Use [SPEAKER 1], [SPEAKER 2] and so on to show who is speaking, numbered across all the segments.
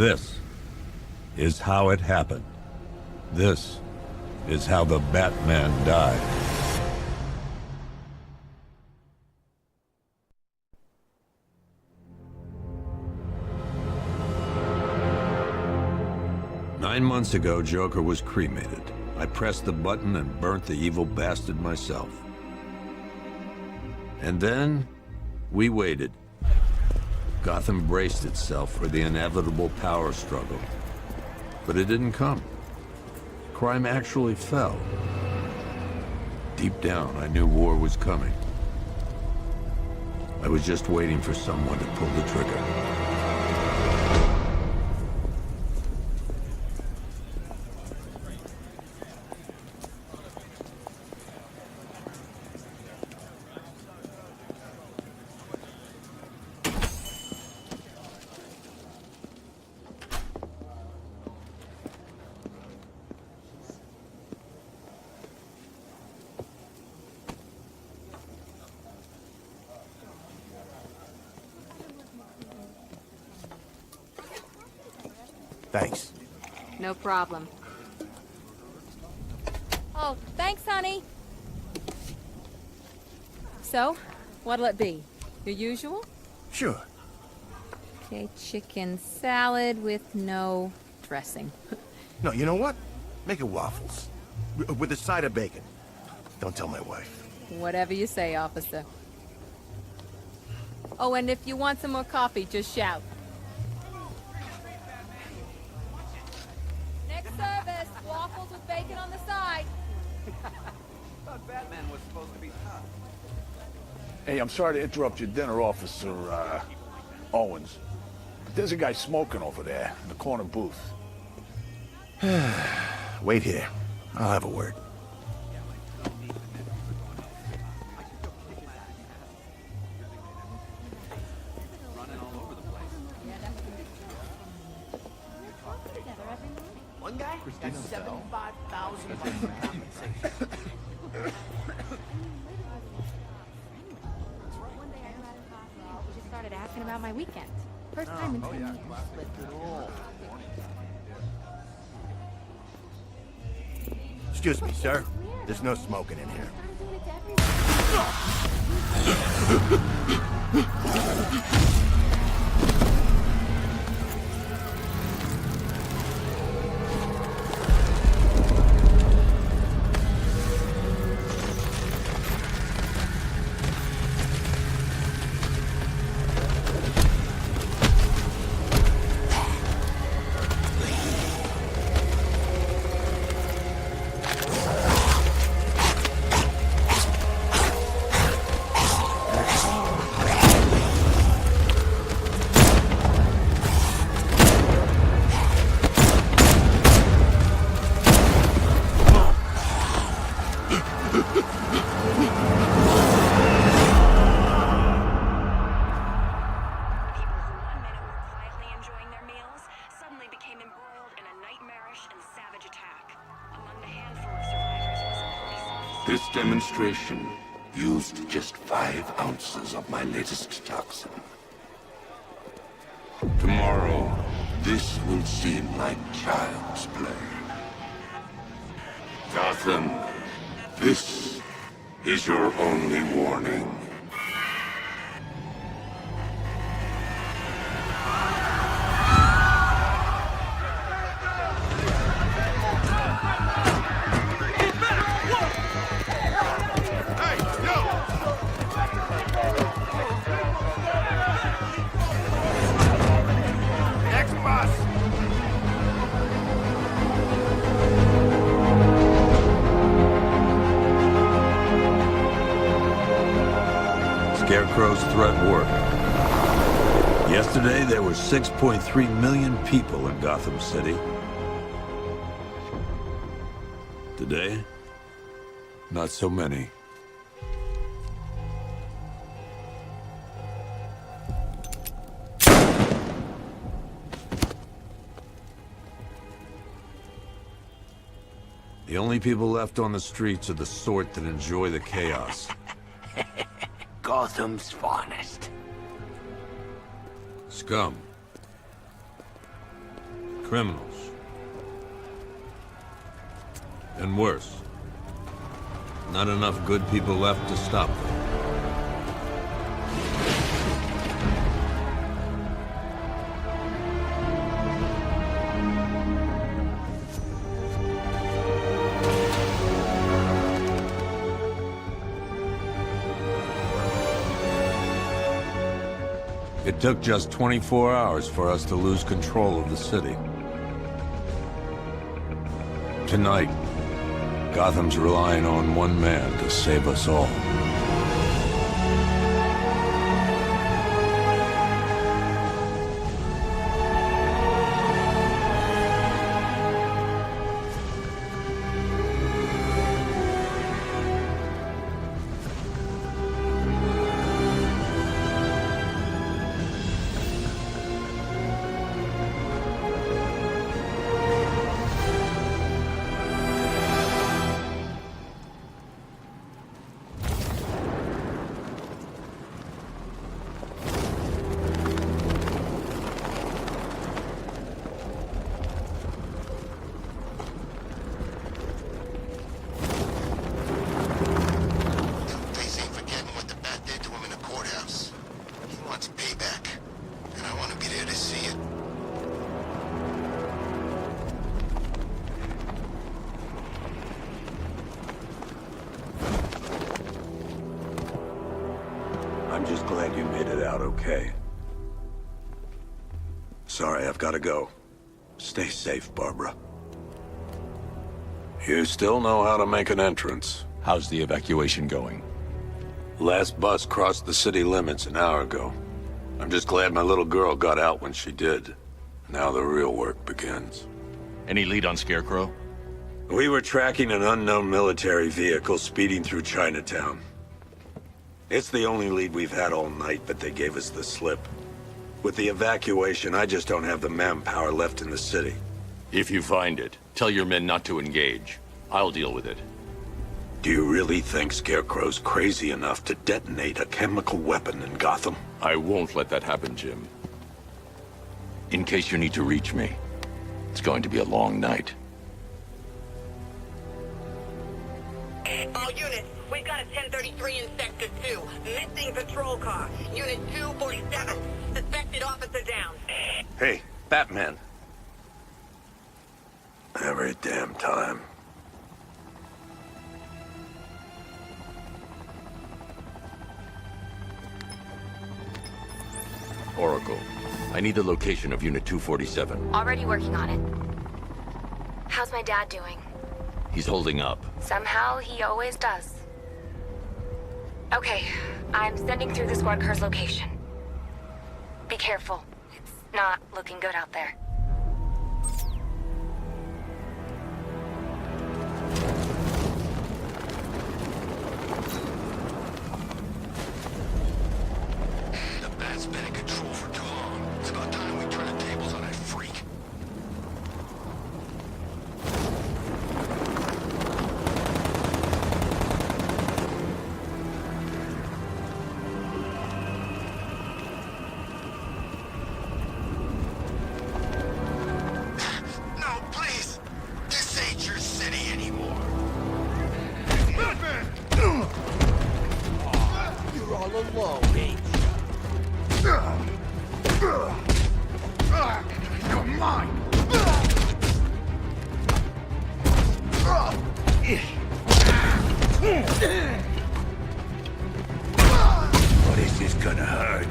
[SPEAKER 1] This is how it happened. This is how the Batman died. Nine months ago, Joker was cremated. I pressed the button and burnt the evil bastard myself. And then, we waited. Gotham braced itself for the inevitable power struggle. But it didn't come. Crime actually fell. Deep down, I knew war was coming. I was just waiting for someone to pull the trigger.
[SPEAKER 2] Thanks.
[SPEAKER 3] No problem. Oh, thanks, honey. So, what'll it be? Your usual?
[SPEAKER 2] Sure.
[SPEAKER 3] Okay, chicken salad with no dressing.
[SPEAKER 2] No, you know what? Make it waffles. With a side of bacon. Don't tell my wife.
[SPEAKER 3] Whatever you say, officer. Oh, and if you want some more coffee, just shout. Next service, waffles with bacon on the side.
[SPEAKER 4] Thought Batman was supposed to be tough.
[SPEAKER 5] Hey, I'm sorry to interrupt your dinner, Officer, Owens. But there's a guy smoking over there in the corner booth.
[SPEAKER 2] Wait here. I'll have a word.
[SPEAKER 4] One guy got 75,000 bucks in compensation.
[SPEAKER 3] One day I got in hospital. She just started asking about my weekend. First time in 10 years.
[SPEAKER 2] Excuse me, sir. There's no smoking in here.
[SPEAKER 6] This demonstration used just 5 ounces of my latest toxin. Tomorrow, this will seem like child's play. Gotham, this is your only warning.
[SPEAKER 1] Scarecrow's threat worked. Yesterday, there were 6.3 million people in Gotham City. Today, not so many. The only people left on the streets are the sort that enjoy the chaos.
[SPEAKER 6] Gotham's finest.
[SPEAKER 1] Scum. criminals. And worse, not enough good people left to stop them. It took just 24 hours for us to lose control of the city. Tonight, Gotham's relying on one man to save us all. I'm just glad you made it out okay. Sorry, I've got to go. Stay safe, Barbara. You still know how to make an entrance.
[SPEAKER 7] How's the evacuation going?
[SPEAKER 1] Last bus crossed the city limits an hour ago. I'm just glad my little girl got out when she did. Now the real work begins.
[SPEAKER 7] Any lead on Scarecrow?
[SPEAKER 1] We were tracking an unknown military vehicle speeding through Chinatown. It's the only lead we've had all night, but they gave us the slip. With the evacuation, I just don't have the manpower left in the city.
[SPEAKER 7] If you find it, tell your men not to engage. I'll deal with it.
[SPEAKER 1] Do you really think Scarecrow's crazy enough to detonate a chemical weapon in Gotham?
[SPEAKER 7] I won't let that happen, Jim. In case you need to reach me, it's going to be a long night.
[SPEAKER 8] All units, we've got a 1033 in Sector 2. Missing patrol car. Unit 247. Suspected officer down.
[SPEAKER 1] Hey, Batman. Every damn time.
[SPEAKER 7] Oracle, I need the location of Unit 247.
[SPEAKER 3] Already working on it. How's my dad doing?
[SPEAKER 7] He's holding up.
[SPEAKER 3] Somehow, he always does. Okay, I'm sending through the squad car's location. Be careful. It's not looking good out there.
[SPEAKER 6] The bat's been in control for too long. It's about time we turn the tables on that freak. No, please! This ain't your city anymore. Batman!
[SPEAKER 4] You're all alone, H.
[SPEAKER 5] You're mine!
[SPEAKER 2] Oh, this is gonna hurt.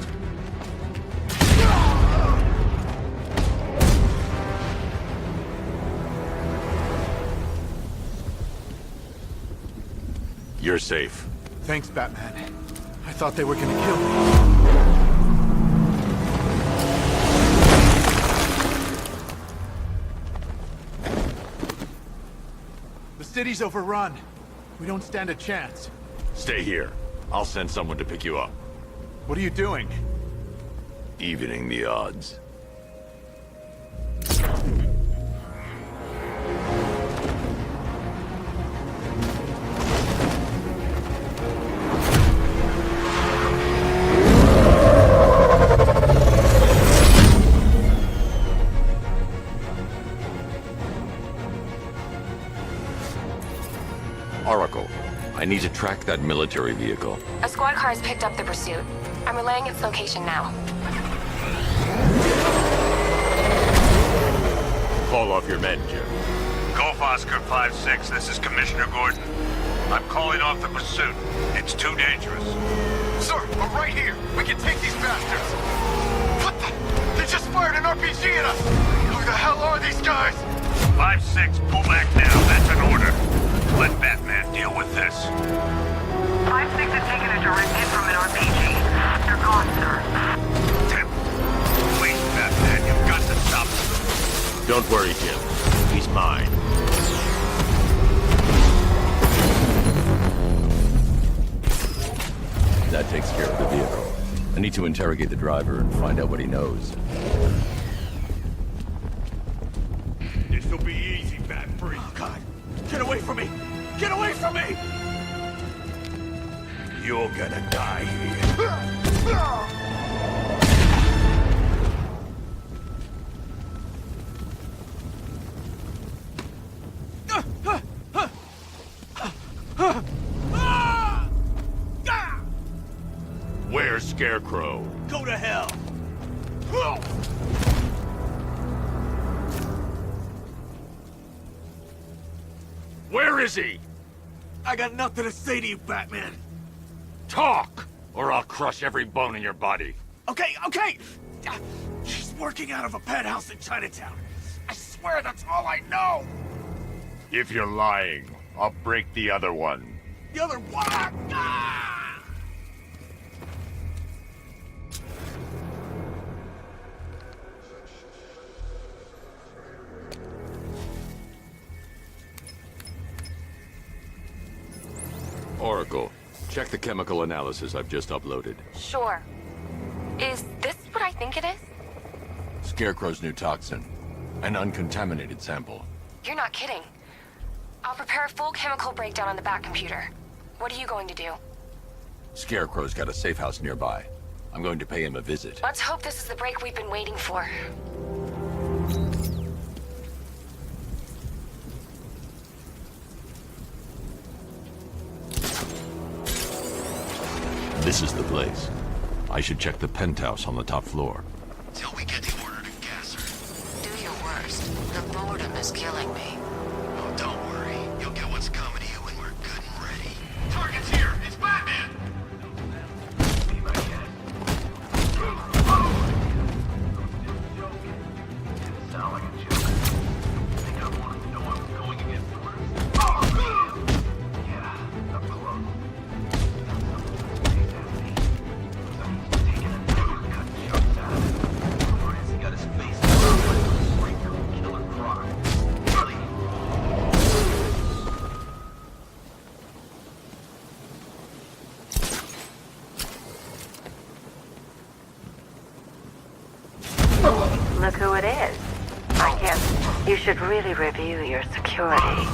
[SPEAKER 7] You're safe.
[SPEAKER 5] Thanks, Batman. I thought they were gonna kill me. The city's overrun. We don't stand a chance.
[SPEAKER 7] Stay here. I'll send someone to pick you up.
[SPEAKER 5] What are you doing?
[SPEAKER 7] Evening the odds. Oracle, I need to track that military vehicle.
[SPEAKER 3] A squad car has picked up the pursuit. I'm relaying its location now.
[SPEAKER 7] Call off your men, Jim.
[SPEAKER 9] Golf Oscar 5-6, this is Commissioner Gordon. I'm calling off the pursuit. It's too dangerous.
[SPEAKER 2] Sir, we're right here. We can take these bastards. What the? They just fired an RPG at us. Who the hell are these guys?
[SPEAKER 9] 5-6, pull back now. That's an order. Let Batman deal with this.
[SPEAKER 8] 5-6 has taken a direct hit from an RPG. They're gone, sir.
[SPEAKER 9] Tim, please, Batman, you've got to stop them.
[SPEAKER 7] Don't worry, Jim. He's mine. That takes care of the vehicle. I need to interrogate the driver and find out what he knows.
[SPEAKER 9] This'll be easy, Bat Free.
[SPEAKER 2] Oh, God. Get away from me! Get away from me!
[SPEAKER 9] You're gonna die here.
[SPEAKER 7] Where's Scarecrow?
[SPEAKER 9] Go to hell.
[SPEAKER 7] Where is he?
[SPEAKER 9] I got nothing to say to you, Batman.
[SPEAKER 7] Talk, or I'll crush every bone in your body.
[SPEAKER 9] Okay. She's working out of a penthouse in Chinatown. I swear that's all I know.
[SPEAKER 7] If you're lying, I'll break the other one.
[SPEAKER 9] The other one. Ah!
[SPEAKER 7] Oracle, check the chemical analysis I've just uploaded.
[SPEAKER 3] Sure. Is this what I think it is?
[SPEAKER 7] Scarecrow's new toxin. An uncontaminated sample.
[SPEAKER 3] You're not kidding. I'll prepare a full chemical breakdown on the back computer. What are you going to do?
[SPEAKER 7] Scarecrow's got a safe house nearby. I'm going to pay him a visit.
[SPEAKER 3] Let's hope this is the break we've been waiting for.
[SPEAKER 7] This is the place. I should check the penthouse on the top floor.
[SPEAKER 2] Till we get the order to gas her.
[SPEAKER 10] Do your worst. The boredom is killing me.
[SPEAKER 2] Oh, don't worry. You'll get what's coming to you when we're good and ready. Target's here! It's Batman! Be my guest. Didn't sound like a joke. Think I wanted to know I was going against orders? Yeah, up close.
[SPEAKER 10] Look who it is. I guess you should really review your security.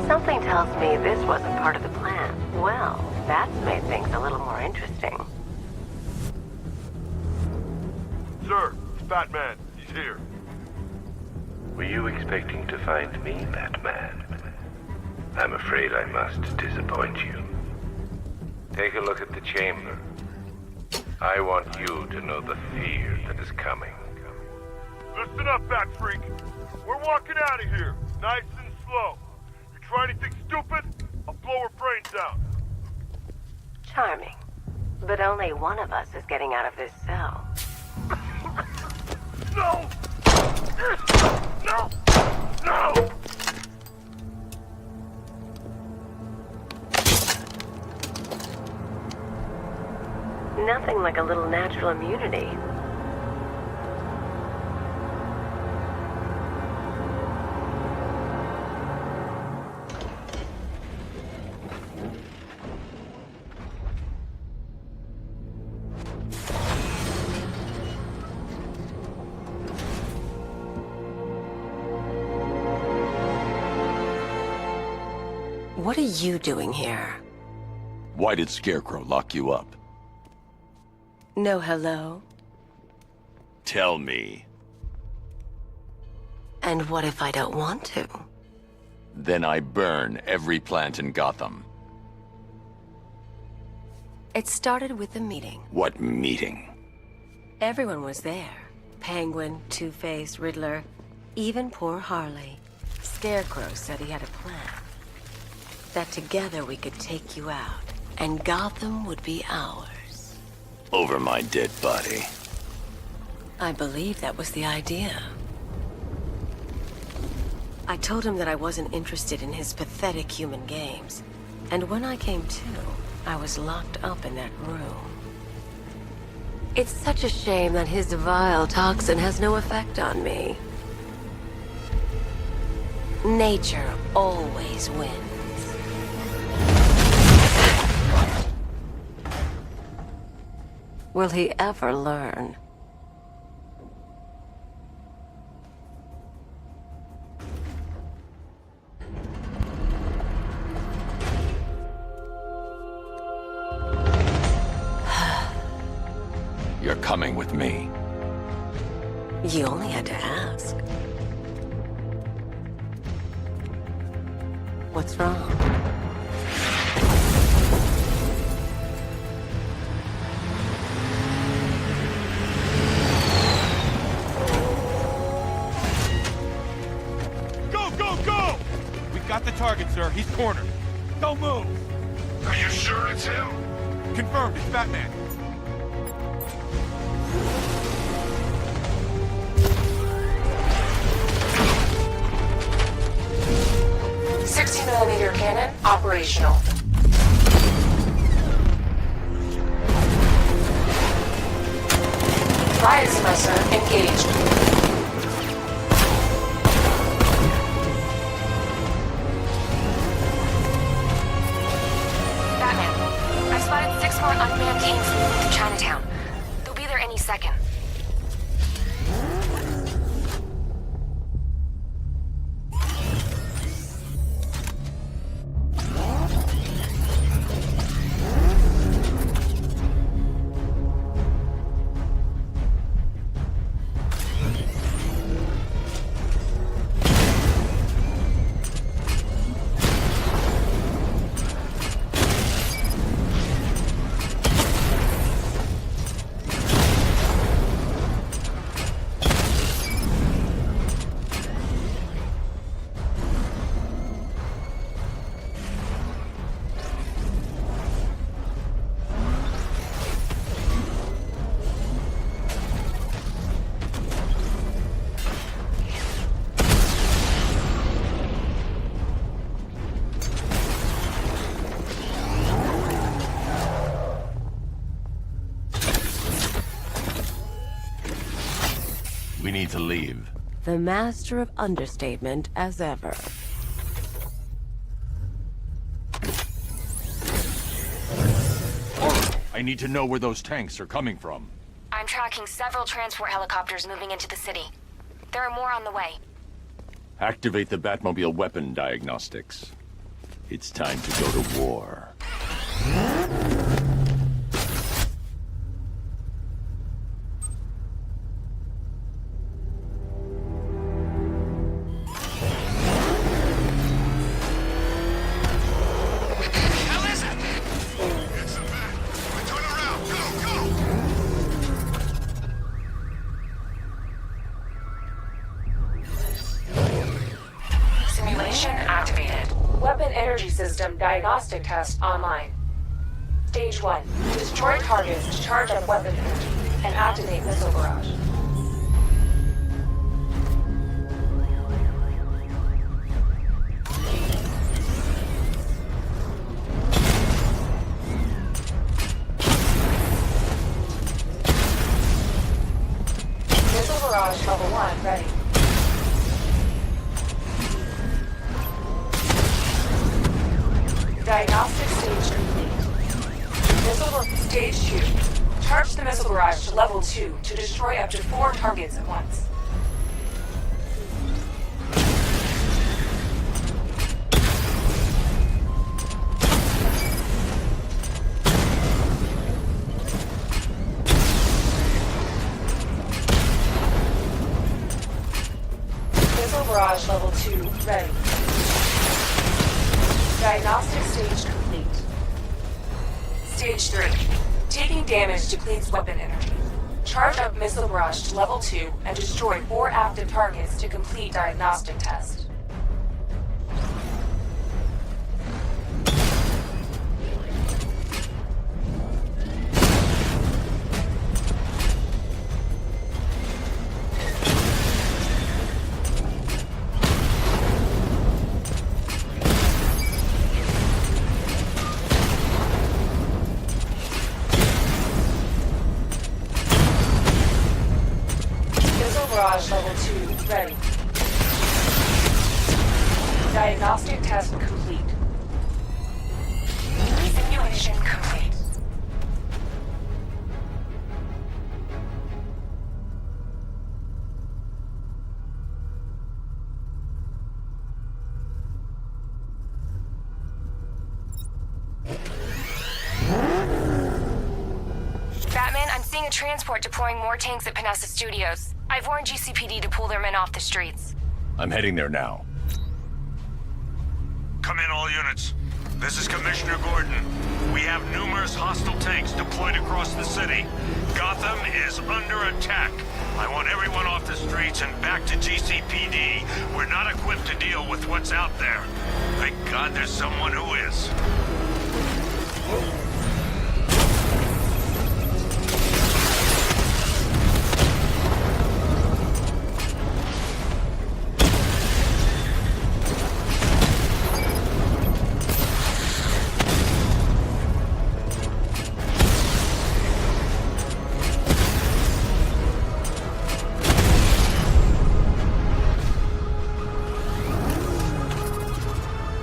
[SPEAKER 10] Something tells me this wasn't part of the plan. Well, that's made things a little more interesting.
[SPEAKER 9] Sir, it's Batman. He's here.
[SPEAKER 11] Were you expecting to find me, Batman? I'm afraid I must disappoint you. Take a look at the chamber. I want you to know the fear that is coming.
[SPEAKER 9] Listen up, Bat Freak. We're walking out of here, nice and slow. You try anything stupid, I'll blow her brains out.
[SPEAKER 10] Charming. But only one of us is getting out of this cell.
[SPEAKER 9] No! No! No!
[SPEAKER 10] Nothing like a little natural immunity. What are you doing here?
[SPEAKER 7] Why did Scarecrow lock you up?
[SPEAKER 10] No hello?
[SPEAKER 7] Tell me.
[SPEAKER 10] And what if I don't want to?
[SPEAKER 7] Then I burn every plant in Gotham.
[SPEAKER 10] It started with a meeting.
[SPEAKER 7] What meeting?
[SPEAKER 10] Everyone was there. Penguin, Two-Face, Riddler, even poor Harley. Scarecrow said he had a plan. That together we could take you out, and Gotham would be ours.
[SPEAKER 7] Over my dead body.
[SPEAKER 10] I believe that was the idea. I told him that I wasn't interested in his pathetic human games. And when I came to, I was locked up in that room. It's such a shame that his vile toxin has no effect on me. Nature always wins. Will he ever learn?
[SPEAKER 7] You're coming with me.
[SPEAKER 10] You only had to ask. What's wrong?
[SPEAKER 9] Go, go, go! We got the target, sir. He's cornered. Don't move.
[SPEAKER 2] Are you sure it's him?
[SPEAKER 9] Confirmed. It's Batman.
[SPEAKER 3] 60mm cannon operational. Riot suppressor engaged. Batman, I spotted 6 more unmanned tanks moving through Chinatown. They'll be there any second.
[SPEAKER 7] We need to leave.
[SPEAKER 10] The master of understatement as ever.
[SPEAKER 7] I need to know where those tanks are coming from.
[SPEAKER 3] I'm tracking several transport helicopters moving into the city. There are more on the way.
[SPEAKER 7] Activate the Batmobile weapon diagnostics. It's time to go to war.
[SPEAKER 3] Simulation activated. Weapon energy system diagnostic test online. Stage 1. Destroy targets to charge up weapon energy and activate missile barrage. Missile barrage level 1 ready. Diagnostic stage complete. Missile stage 2. Charge the missile barrage to level 2 to destroy up to 4 targets at once. Stage 3. Taking damage depletes weapon energy. Charge up missile barrage to level 2 and destroy 4 active targets to complete diagnostic test. Barrage level 2 ready. Diagnostic test complete. Simulation complete.
[SPEAKER 12] Batman, I'm seeing a transport deploying more tanks at Panessa Studios. I've warned GCPD to pull their men off the streets.
[SPEAKER 7] I'm heading there now.
[SPEAKER 9] Come in, all units. This is Commissioner Gordon. We have numerous hostile tanks deployed across the city. Gotham is under attack. I want everyone off the streets and back to GCPD. We're not equipped to deal with what's out there. Thank God there's someone who is.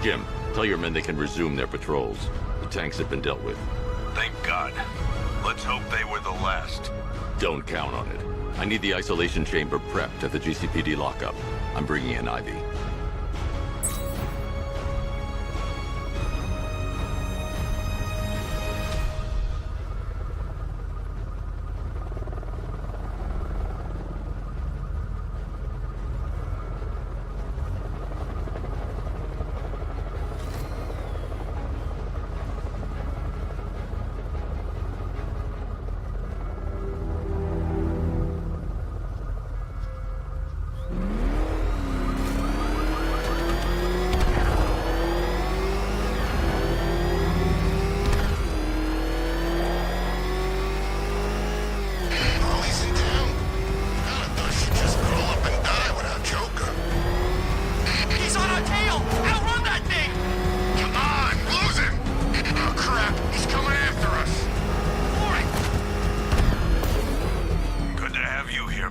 [SPEAKER 7] Jim, tell your men they can resume their patrols. The tanks have been dealt with.
[SPEAKER 9] Thank God. Let's hope they were the last.
[SPEAKER 7] Don't count on it. I need the isolation chamber prepped at the GCPD lockup. I'm bringing in Ivy.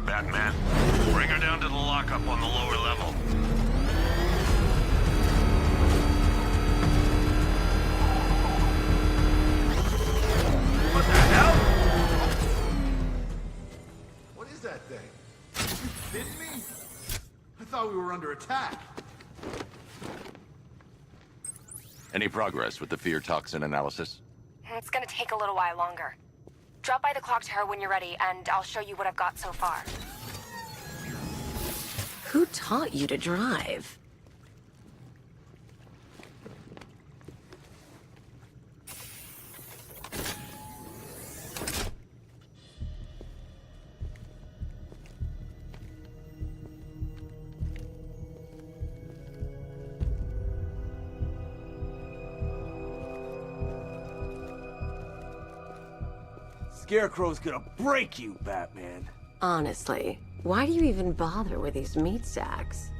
[SPEAKER 9] Batman. Bring her down to the lockup on the lower level.
[SPEAKER 2] What the hell? What is that thing? Are you kidding me? I thought we were under attack.
[SPEAKER 7] Any progress with the fear toxin analysis?
[SPEAKER 12] It's gonna take a little while longer. Drop by the clock tower when you're ready, and I'll show you what I've got so far.
[SPEAKER 10] Who taught you to drive?
[SPEAKER 13] Scarecrow's gonna break you, Batman.
[SPEAKER 10] Honestly, why do you even bother with these meat sacks?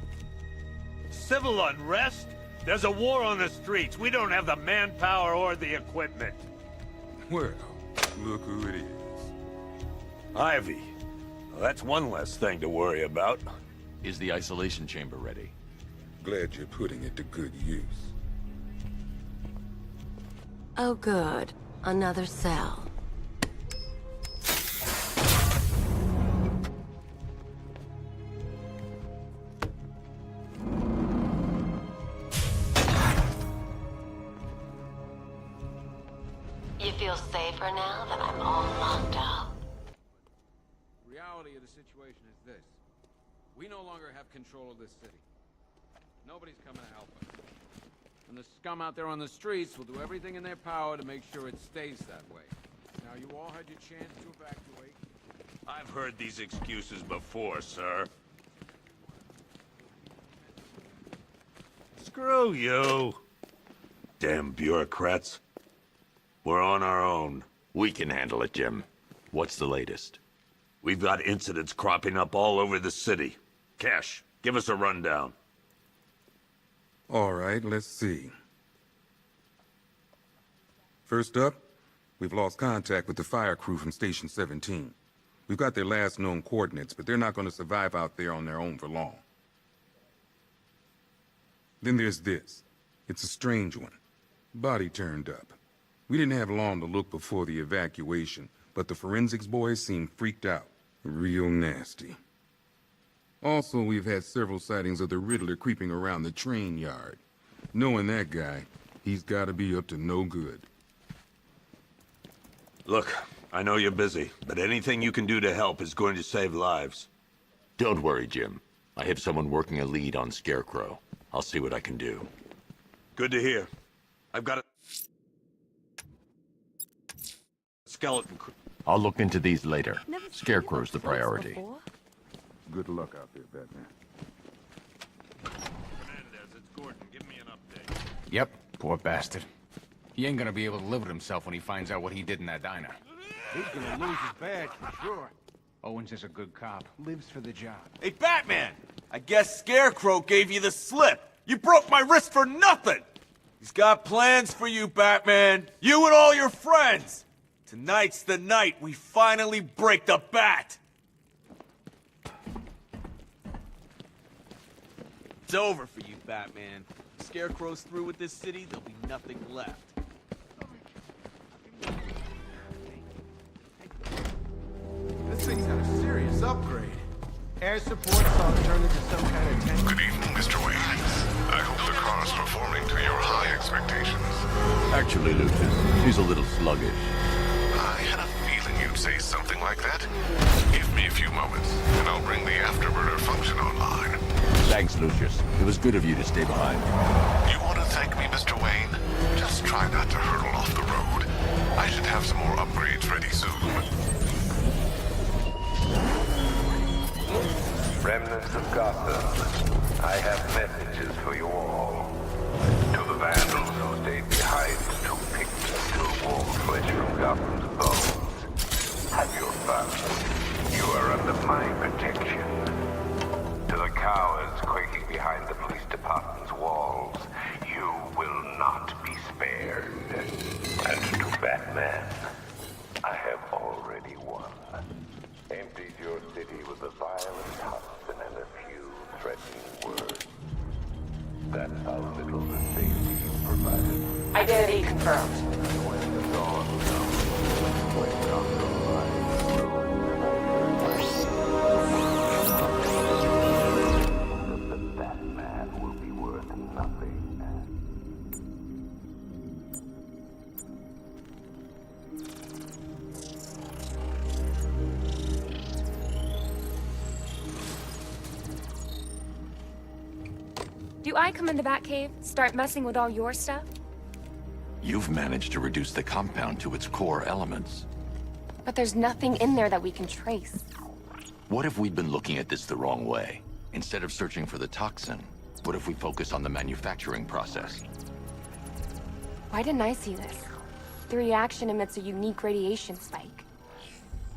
[SPEAKER 9] Civil unrest? There's a war on the streets. We don't have the manpower or the equipment.
[SPEAKER 14] Well, look who it is.
[SPEAKER 9] Ivy. Well, that's one less thing to worry about.
[SPEAKER 7] Is the isolation chamber ready?
[SPEAKER 14] Glad you're putting it to good use.
[SPEAKER 10] Oh good, another cell. You feel safer now that I'm all locked up?
[SPEAKER 15] Reality of the situation is this. We no longer have control of this city. Nobody's coming to help us. And the scum out there on the streets will do everything in their power to make sure it stays that way. Now, you all had your chance to evacuate.
[SPEAKER 1] I've heard these excuses before, sir. Screw you. Damn bureaucrats. We're on our own.
[SPEAKER 7] We can handle it, Jim. What's the latest?
[SPEAKER 1] We've got incidents cropping up all over the city. Cash, give us a rundown.
[SPEAKER 14] All right, let's see. First up, we've lost contact with the fire crew from Station 17. We've got their last known coordinates, but they're not going to survive out there on their own for long. Then there's this. It's a strange one. Body turned up. We didn't have long to look before the evacuation, but the forensics boys seemed freaked out. Real nasty. Also, we've had several sightings of the Riddler creeping around the train yard. Knowing that guy, he's got to be up to no good.
[SPEAKER 1] Look, I know you're busy, but anything you can do to help is going to save lives.
[SPEAKER 7] Don't worry, Jim. I have someone working a lead on Scarecrow. I'll see what I can do.
[SPEAKER 1] Good to hear. I've got a skeleton crew.
[SPEAKER 7] I'll look into these later. Scarecrow's the priority.
[SPEAKER 14] Good luck out there, Batman.
[SPEAKER 1] Hernandez, it's Gordon. Give me an update.
[SPEAKER 16] Yep, poor bastard. He ain't gonna be able to live with himself when he finds out what he did in that diner.
[SPEAKER 13] He's gonna lose his badge for sure.
[SPEAKER 16] Owens is a good cop, lives for the job.
[SPEAKER 13] Hey, Batman! I guess Scarecrow gave you the slip. You broke my wrist for nothing! He's got plans for you, Batman. You and all your friends. Tonight's the night we finally break the bat. It's over for you, Batman. If Scarecrow's through with this city, there'll be nothing left.
[SPEAKER 4] This thing's got a serious upgrade. Air support saw it turn into some kind of tank.
[SPEAKER 2] Good evening, Mr. Wayne. I hope the car's performing to your high expectations.
[SPEAKER 7] Actually, Lucius, she's a little sluggish.
[SPEAKER 2] I had a feeling you'd say something like that. Give me a few moments, and I'll bring the afterburner function online.
[SPEAKER 7] Thanks, Lucius. It was good of you to stay behind.
[SPEAKER 2] You want to thank me, Mr. Wayne? Just try not to hurtle off the road. I should have some more upgrades ready soon.
[SPEAKER 11] Remnants of Gotham, I have messages for you all. To the vandals who stayed behind to pick the warm flesh from Gotham's bones. Have your fun. You are under my protection. To the cowards quaking behind the police department's walls, you will not be spared. And to Batman, I have already won. Emptied your city with a violent husband and a few threatening words. That's how little the safety you provided.
[SPEAKER 3] Identity confirmed.
[SPEAKER 11] When the dawn comes, when Gotham lies ruined, the Batman will be worth nothing.
[SPEAKER 12] Do I come in the Batcave, start messing with all your stuff?
[SPEAKER 7] You've managed to reduce the compound to its core elements.
[SPEAKER 12] But there's nothing in there that we can trace.
[SPEAKER 7] What if we'd been looking at this the wrong way? Instead of searching for the toxin, what if we focus on the manufacturing process?
[SPEAKER 12] Why didn't I see this? The reaction emits a unique radiation spike.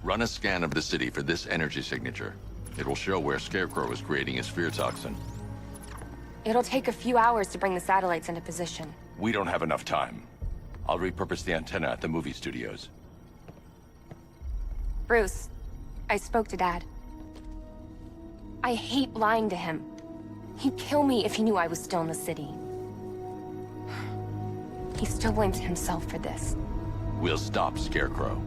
[SPEAKER 7] Run a scan of the city for this energy signature. It will show where Scarecrow is creating his fear toxin.
[SPEAKER 12] It'll take a few hours to bring the satellites into position.
[SPEAKER 7] We don't have enough time. I'll repurpose the antenna at the movie studios.
[SPEAKER 12] Bruce, I spoke to Dad. I hate lying to him. He'd kill me if he knew I was still in the city. He still blames himself for this.
[SPEAKER 7] We'll stop Scarecrow.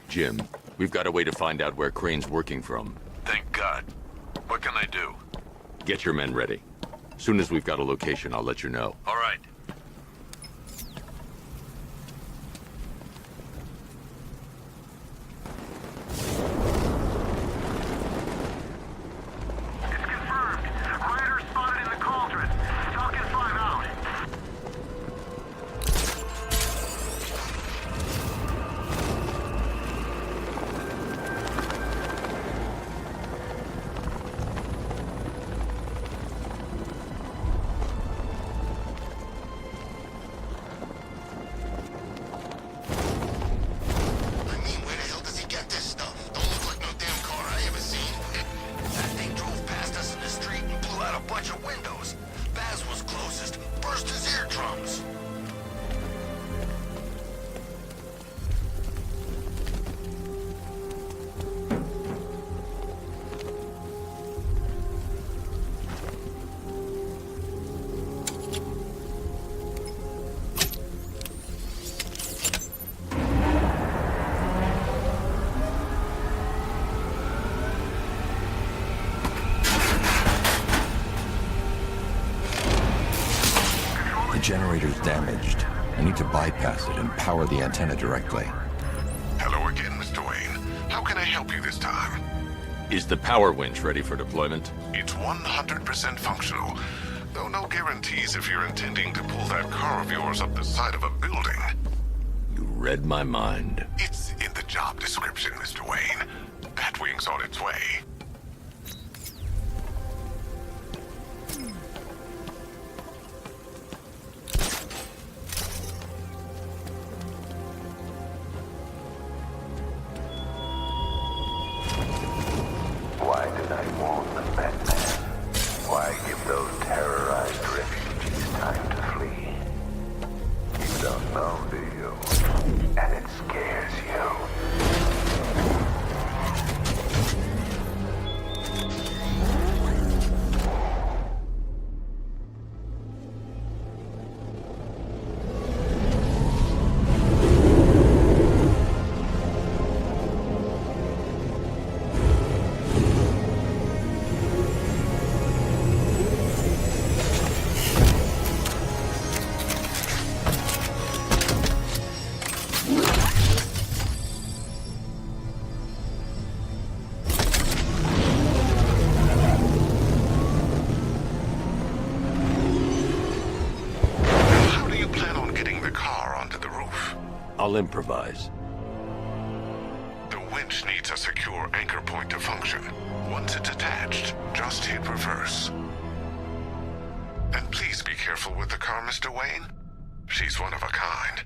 [SPEAKER 7] Jim, we've got a way to find out where Crane's working from.
[SPEAKER 1] Thank God. What can I do?
[SPEAKER 7] Get your men ready. Soon as we've got a location, I'll let you know.
[SPEAKER 1] All right.
[SPEAKER 7] generator's damaged. I need to bypass it and power the antenna directly.
[SPEAKER 6] Hello again, Mr. Wayne. How can I help you this time?
[SPEAKER 1] Is the power winch ready for deployment?
[SPEAKER 6] It's 100% functional, though no guarantees if you're intending to pull that car of yours up the side of a building.
[SPEAKER 1] You read my mind.
[SPEAKER 6] It's in the job description, Mr. Wayne. Batwing's on its way.
[SPEAKER 11] Why did I warn them, Batman? Why give those terrorized refugees time to flee? You don't know, do you? And it scares you.
[SPEAKER 1] I'll improvise.
[SPEAKER 6] The winch needs a secure anchor point to function. Once it's attached, just hit reverse. And please be careful with the car, Mr. Wayne. She's one of a kind.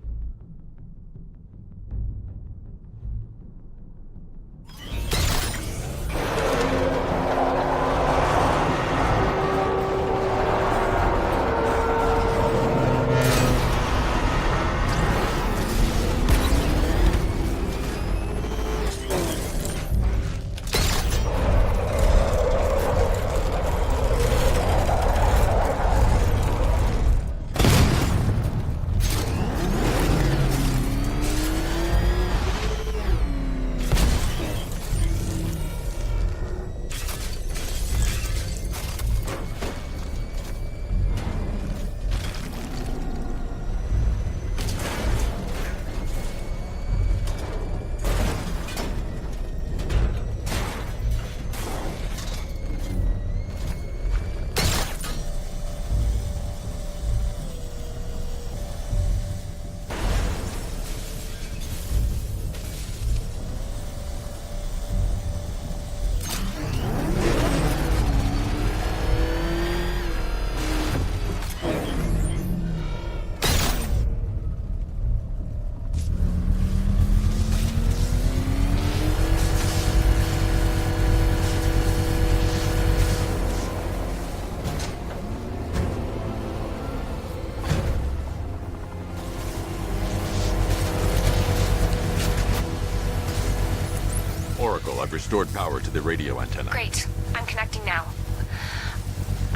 [SPEAKER 1] I've restored power to the radio antenna.
[SPEAKER 12] Great. I'm connecting now.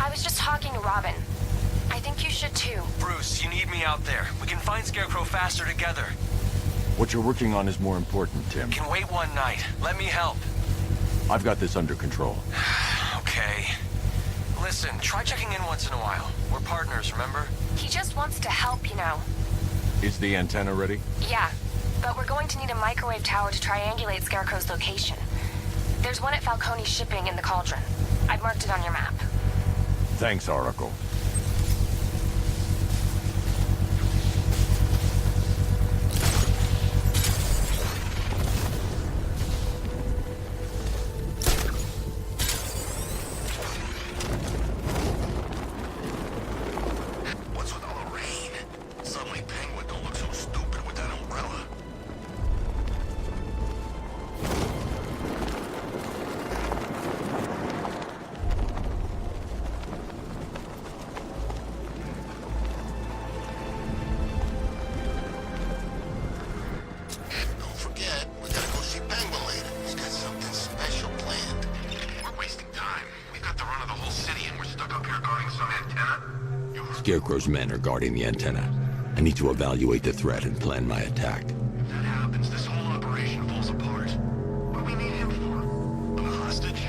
[SPEAKER 12] I was just talking to Robin. I think you should too.
[SPEAKER 17] Bruce, you need me out there. We can find Scarecrow faster together.
[SPEAKER 7] What you're working on is more important, Tim.
[SPEAKER 17] Can wait one night. Let me help.
[SPEAKER 7] I've got this under control.
[SPEAKER 17] Okay. Listen, try checking in once in a while. We're partners, remember?
[SPEAKER 12] He just wants to help, you know.
[SPEAKER 7] Is the antenna ready?
[SPEAKER 12] Yeah, but we're going to need a microwave tower to triangulate Scarecrow's location. There's one at Falcone's shipping in the Cauldron. I've marked it on your map.
[SPEAKER 7] Thanks, Oracle.
[SPEAKER 1] Scarecrow's men are guarding the antenna. I need to evaluate the threat and plan my attack.
[SPEAKER 6] If that happens, this whole operation falls apart. What do we need him for? A hostage?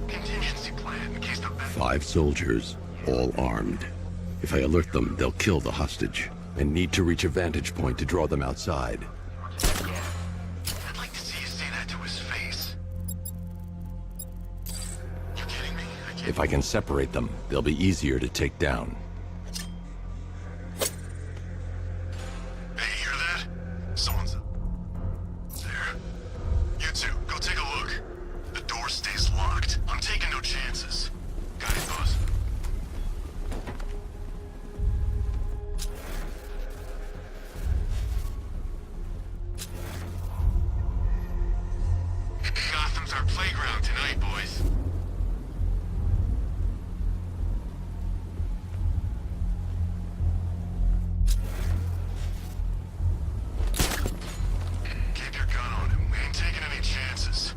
[SPEAKER 6] Contingency plan in case the...
[SPEAKER 1] 5 soldiers, all armed.
[SPEAKER 18] If I alert them, they'll kill the hostage, and need to reach a vantage point to draw them outside.
[SPEAKER 2] I'd like to see you say that to his face. You kidding me?
[SPEAKER 18] If I can separate them, they'll be easier to take down.
[SPEAKER 2] Hey, you hear that? Someone's there. You two, go take a look. The door stays locked. I'm taking no chances. Got any thoughts? Gotham's our playground tonight, boys. Keep your gun on him. We ain't taking any chances.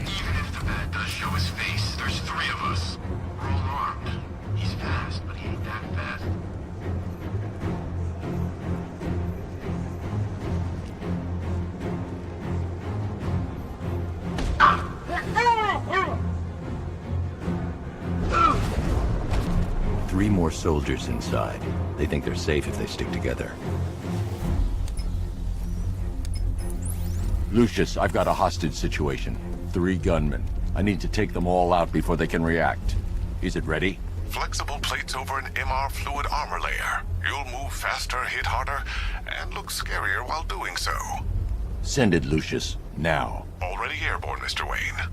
[SPEAKER 2] Even if the bat does show his face, there's three of us. We're all armed. He's fast, but he ain't that fast.
[SPEAKER 18] Three more soldiers inside. They think they're safe if they stick together. Lucius, I've got a hostage situation. 3 gunmen. I need to take them all out before they can react. Is it ready?
[SPEAKER 6] Flexible plates over an MR fluid armor layer. You'll move faster, hit harder, and look scarier while doing so.
[SPEAKER 18] Send it, Lucius. Now.
[SPEAKER 6] Already airborne, Mr. Wayne.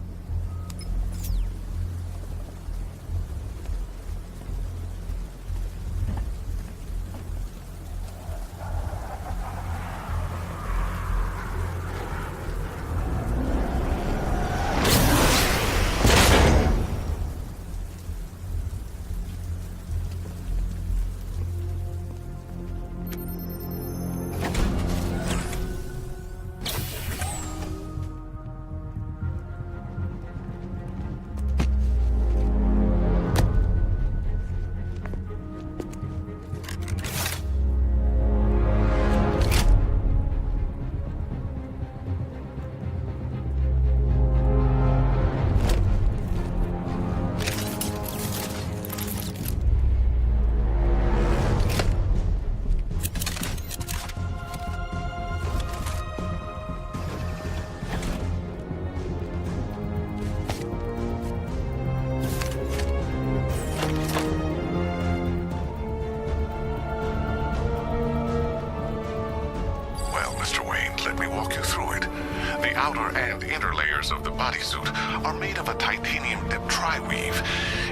[SPEAKER 6] outer and inner layers of the bodysuit are made of a titanium dip tri-weave.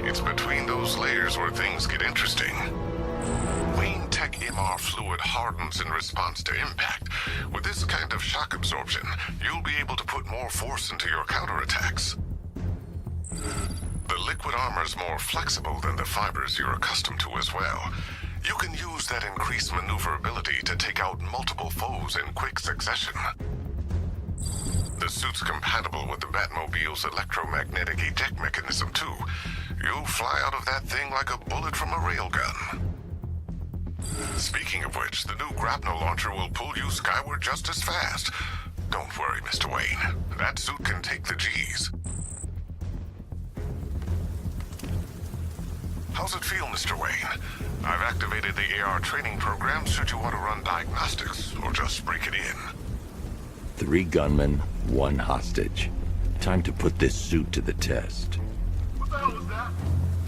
[SPEAKER 6] It's between those layers where things get interesting. Wayne Tech MR fluid hardens in response to impact. With this kind of shock absorption, you'll be able to put more force into your counterattacks. The liquid armor's more flexible than the fibers you're accustomed to as well. You can use that increased maneuverability to take out multiple foes in quick succession. The suit's compatible with the Batmobile's electromagnetic eject mechanism, too. You'll fly out of that thing like a bullet from a railgun. Speaking of which, the new grapnel launcher will pull you skyward just as fast. Don't worry, Mr. Wayne. That suit can take the G's. How's it feel, Mr. Wayne? I've activated the AR training program should you want to run diagnostics, or just break it in.
[SPEAKER 18] 3 gunmen, 1 hostage. Time to put this suit to the test.
[SPEAKER 2] What the hell was that?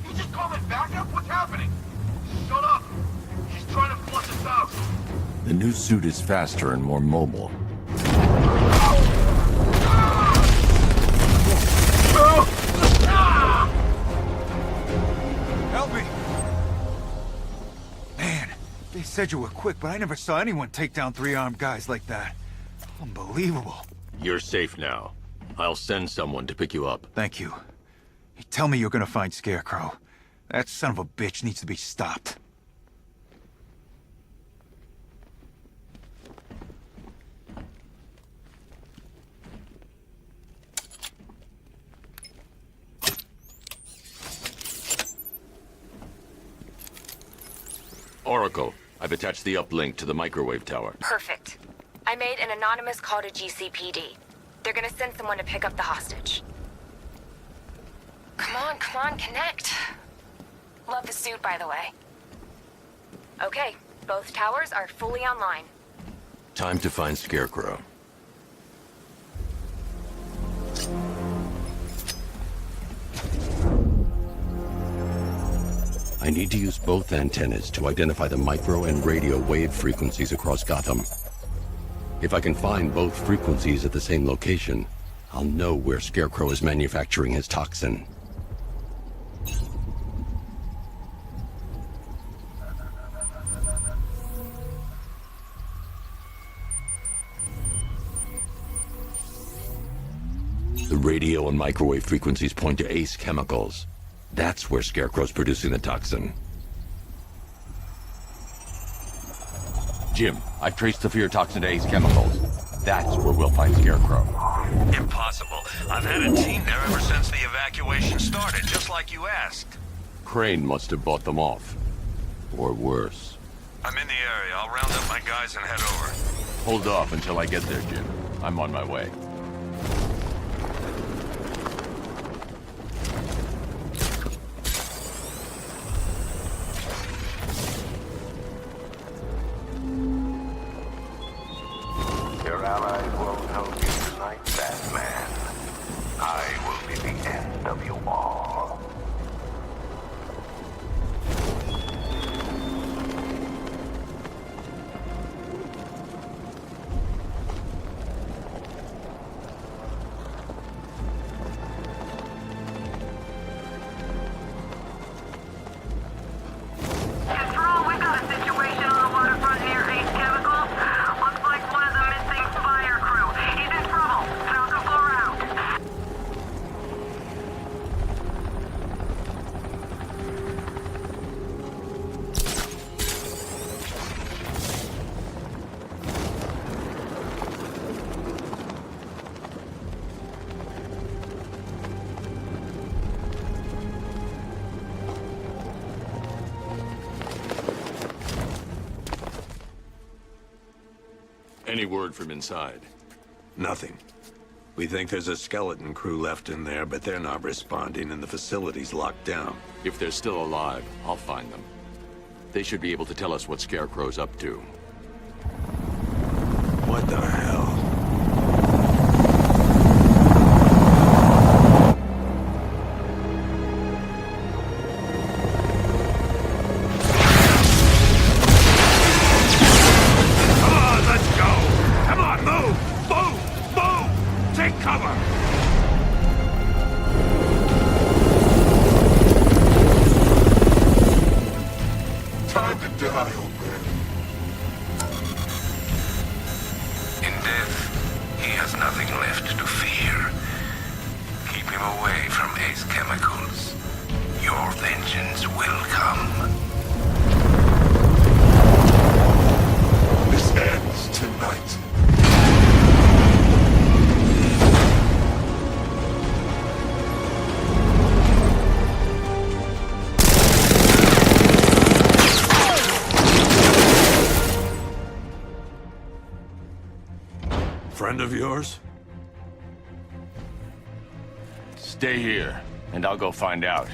[SPEAKER 2] You just called it backup? What's happening? Shut up! He's trying to flush us out!
[SPEAKER 18] The new suit is faster and more mobile.
[SPEAKER 19] Help me! Man, they said you were quick, but I never saw anyone take down 3 armed guys like that. Unbelievable.
[SPEAKER 18] You're safe now. I'll send someone to pick you up.
[SPEAKER 19] Thank you. Hey, tell me you're gonna find Scarecrow. That son of a bitch needs to be stopped.
[SPEAKER 18] Oracle, I've attached the uplink to the microwave tower.
[SPEAKER 12] Perfect. I made an anonymous call to GCPD. They're gonna send someone to pick up the hostage. Come on, connect. Love the suit, by the way. Okay, both towers are fully online.
[SPEAKER 18] Time to find Scarecrow. I need to use both antennas to identify the micro and radio wave frequencies across Gotham. If I can find both frequencies at the same location, I'll know where Scarecrow is manufacturing his toxin. The radio and microwave frequencies point to Ace Chemicals. That's where Scarecrow's producing the toxin. Jim, I've traced the fear toxin to Ace Chemicals. That's where we'll find Scarecrow.
[SPEAKER 9] Impossible. I've had a team there ever since the evacuation started, just like you asked.
[SPEAKER 18] Crane must have bought them off. Or worse.
[SPEAKER 9] I'm in the area. I'll round up my guys and head over.
[SPEAKER 18] Hold off until I get there, Jim. I'm on my way.
[SPEAKER 11] Your allies won't help you tonight, Batman. I will be the end of you all.
[SPEAKER 8] Control, we've got a situation on the waterfront near Ace Chemicals. Looks like one of the missing fire crew. He's in trouble. Falcon 4 out.
[SPEAKER 1] Any word from inside? Nothing. We think there's a skeleton crew left in there, but they're not responding and the facility's locked down.
[SPEAKER 18] If they're still alive, I'll find them. They should be able to tell us what Scarecrow's up to.
[SPEAKER 1] What the hell?
[SPEAKER 9] Come on, let's go! Come on, move! Move! Move! Take cover!
[SPEAKER 6] Time to die, old man.
[SPEAKER 11] In death, he has nothing left to fear. Keep him away from Ace Chemicals. Your vengeance will come.
[SPEAKER 6] This ends tonight.
[SPEAKER 1] Friend of yours?
[SPEAKER 16] Stay here, and I'll go find out.